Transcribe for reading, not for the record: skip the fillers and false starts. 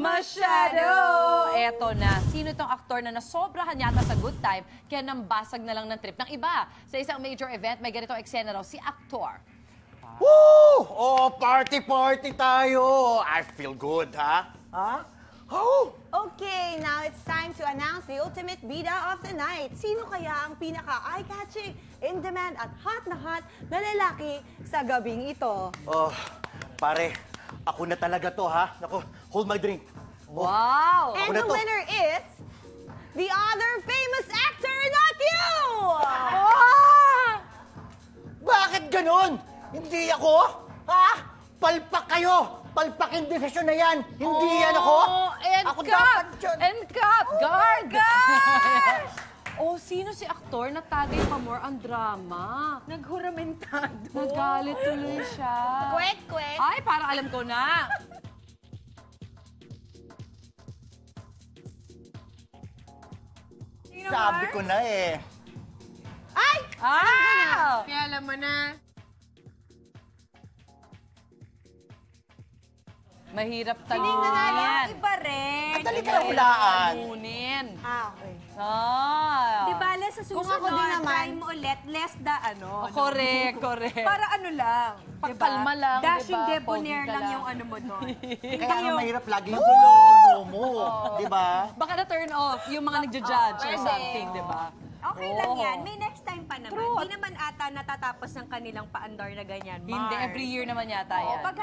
Masyado! Eto na, sino itong aktor na nasobrahan yata sa good time kaya nambasag na lang ng trip ng iba? Sa isang major event, may ganitong eksena raw si aktor. Woo! Oh, party-party tayo! I feel good, ha? Ha? Oh! Okay, now it's time to announce the ultimate bida of the night. Sino kaya ang pinaka-eye-catching, in-demand at hot na lalaki sa gabing ito? Oh, pare, ako na talaga to, ha? Naku, hold my drink. Oh, Wow! And Ako na the to. winner is the other famous actor, not you! Bakit ganon? Hindi ako? Ha? Palpak kayo! Palpak yung desisyon na yan! Hindi yan ako! And Ako cut! dapat yun. And cut! Guard! Guard! Oh, sino si aktor na tagay pa more ang drama? Naghuramentado. Nagalit tuloy siya. Kwek. Ay, parang alam ko na. Sabi ko na eh. Ay! Ah! Kaya alam mo na. Mahirap Sino yung tanungin. nanalo? Iba rin. Madali ka na hulaan. Talunin. Okay. Ah. Di bale, sa Kung susunod, ako din naman. try mo ulit, less the ano. Correct, correct. Para ano lang. Pagkalma lang, Dashing diba? debonair Pogi ka lang lang. yung ano mo doon. Kaya ang mahirap lagi yung gulo mo. Di ba? Baka na-turn off yung mga nagja-judge or pwede. something, di ba? Okay lang Oo. yan. May next time pa naman. True. Hindi naman ata natatapos ng kanilang paandar na ganyan. Hindi, Mars. every year naman yata yan. Pag